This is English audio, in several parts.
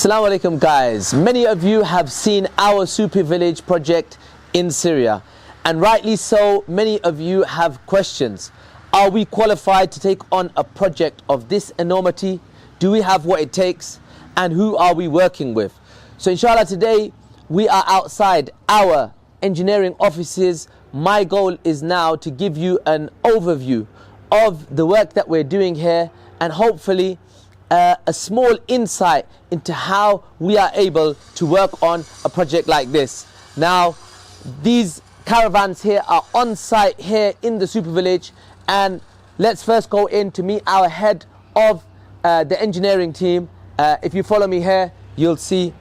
Assalamu alaikum guys. Many of you have seen our super village project in Syria, and rightly so. Many of you have questions. Are we qualified to take on a project of this enormity? Do we have what it takes? And who are we working with? So inshallah today we are outside our engineering offices. My goal is now to give you an overview of the work that we're doing here, and hopefully a small insight into how we are able to work on a project like this. Now, these caravans here are on site here in the super village, and let's first go in to meet our head of the engineering team. If you follow me here, you'll see.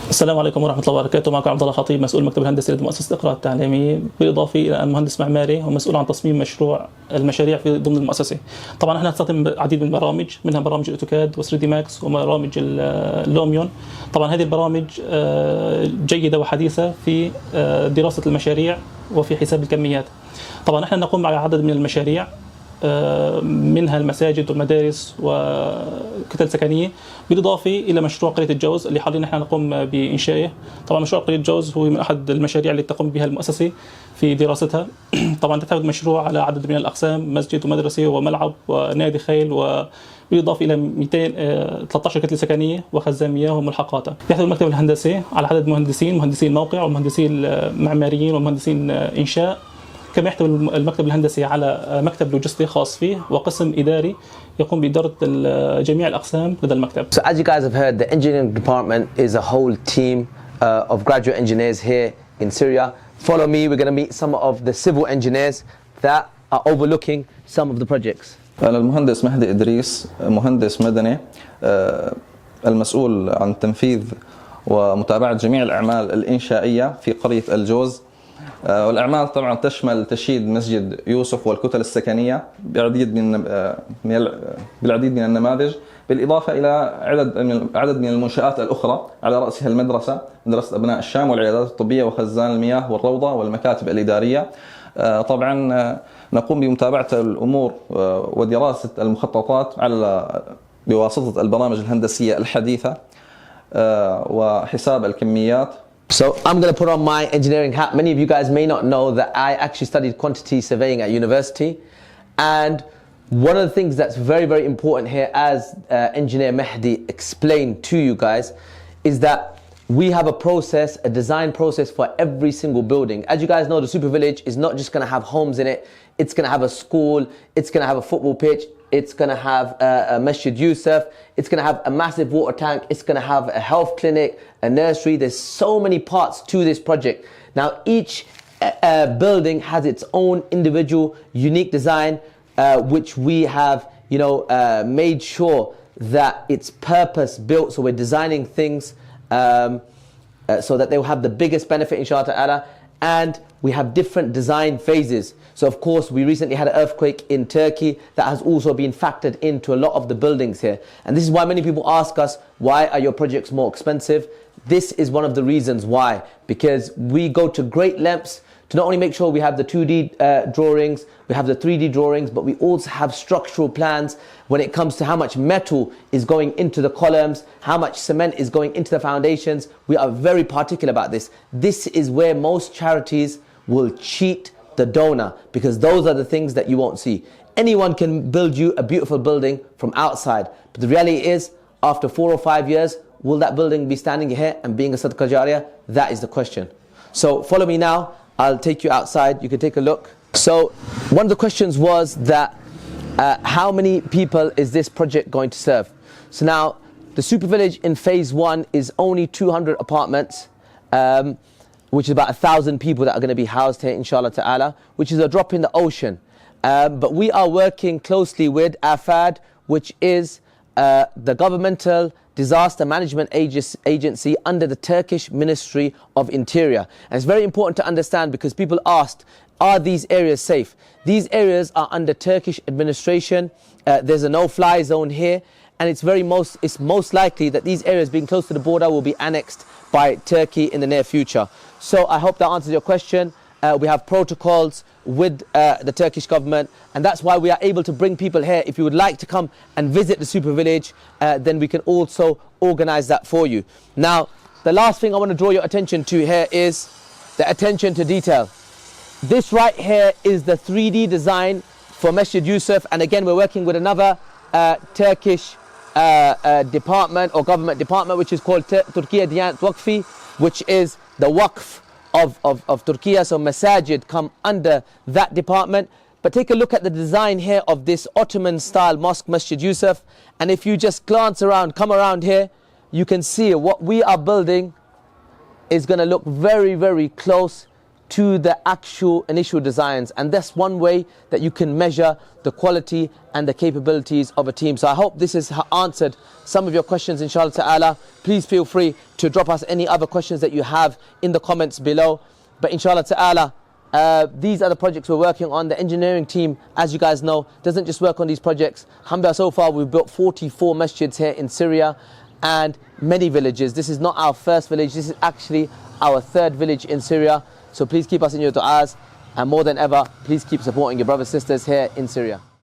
السلام عليكم ورحمة الله وبركاته. معكم عبد الله خطيب، مسؤول مكتب الهندسي لمؤسسة اقرأ التعليمي، بالإضافة إلى أن مهندس معماري ومسؤول عن تصميم مشروع المشاريع في ضمن المؤسسة. طبعا احنا نستخدم العديد من البرامج، منها برامج الأوتوكاد و3 دي ماكس وبرامج اللوميون. طبعا هذه البرامج جيدة وحديثة في دراسة المشاريع وفي حساب الكميات. طبعا احنا نقوم على عدد من المشاريع، منها المساجد والمدارس وكتل سكنية، بالإضافة إلى مشروع قرية الجوز اللي حاليا نحن نقوم بإنشائه. طبعا مشروع قرية الجوز هو من أحد المشاريع اللي تقوم بها المؤسسة في دراستها. طبعا تحتوي مشروع على عدد من الأقسام، مسجد ومدرسة وملعب ونادي خيل، وبالإضافة إلى 213 كتلة سكنية وخزان مياه وملحقاتها. يحتوي المكتب الهندسي على عدد مهندسين موقع ومهندسين معماريين ومهندسين إنشاء. كما يحتوي المكتب الهندسي على مكتب لوجستي خاص فيه وقسم إداري يقوم بإدارة جميع الأقسام لدى المكتب. So as you guys have heard, the engineering department is a whole team of graduate engineers here in Syria. Follow me, we're going to meet some of the civil engineers that are overlooking some of the projects. أنا المهندس مهدي إدريس، مهندس مدني المسؤول عن تنفيذ ومتابعة جميع الأعمال الإنشائية في قرية الجوز. والأعمال طبعا تشمل تشييد مسجد يوسف والكتل السكنية بالعديد من النماذج، بالإضافة إلى عدد من المنشآت الأخرى، على رأسها المدرسة، مدرسة أبناء الشام والعيادات الطبية وخزان المياه والروضة والمكاتب الإدارية. طبعا نقوم بمتابعة الأمور ودراسة المخططات بواسطة البرامج الهندسية الحديثة وحساب الكميات. So I'm going to put on my engineering hat. Many of you guys may not know that I actually studied quantity surveying at university, and one of the things that's very, very important here, as engineer Mehdi explained to you guys, is that we have a process, a design process for every single building. As you guys know, the super village is not just going to have homes in it. It's going to have a school, it's going to have a football pitch, it's going to have a Masjid Yusuf, it's going to have a massive water tank, it's going to have a health clinic, a nursery. There's so many parts to this project. Now each building has its own individual unique design, which we have made sure that it's purpose built. So we're designing things so that they will have the biggest benefit, inshallah ta'ala. And we have different design phases. So of course we recently had an earthquake in Turkey that has also been factored into a lot of the buildings here. And this is why many people ask us, why are your projects more expensive? This is one of the reasons why, because we go to great lengths to not only make sure we have the 2D drawings, we have the 3D drawings, but we also have structural plans when it comes to how much metal is going into the columns, how much cement is going into the foundations. We are very particular about this. This is where most charities will cheat the donor, because those are the things that you won't see. Anyone can build you a beautiful building from outside, but the reality is, after 4 or 5 years, will that building be standing here and being a sadaqa Jariya? That is the question. So follow me now. I'll take you outside, you can take a look. So one of the questions was that how many people is this project going to serve? So now the super village in phase 1 is only 200 apartments, which is about 1,000 people that are going to be housed here, inshallah ta'ala, which is a drop in the ocean. But we are working closely with AFAD, which is the governmental disaster management agency under the Turkish Ministry of Interior. And it's very important to understand, because people asked, are these areas safe? These areas are under Turkish administration. There's a no-fly zone here, and it's most likely that these areas, being close to the border, will be annexed by Turkey in the near future. So I hope that answers your question. We have protocols with the Turkish government, and that's why we are able to bring people here. If you would like to come and visit the super village, then we can also organize that for you. Now, the last thing I want to draw your attention to here is the attention to detail. This right here is the 3D design for Masjid Yusuf, and again we're working with another Turkish department or government department, which is called Turkiye Diyanet Waqfi, which is the Waqf of Turkey. So Masajid come under that department. But take a look at the design here of this Ottoman style mosque, Masjid Yusuf, and if you just glance around, come around here, you can see what we are building is going to look very, very close to the actual initial designs, and that's one way that you can measure the quality and the capabilities of a team. So I hope this has answered some of your questions, inshallah ta'ala. Please feel free to drop us any other questions that you have in the comments below. But inshallah ta'ala, these are the projects we're working on. The engineering team, as you guys know, doesn't just work on these projects. Alhamdulillah, so far we've built 44 masjids here in Syria and many villages. This is not our first village, this is actually our third village in Syria. So please keep us in your du'as, and more than ever, please keep supporting your brothers and sisters here in Syria.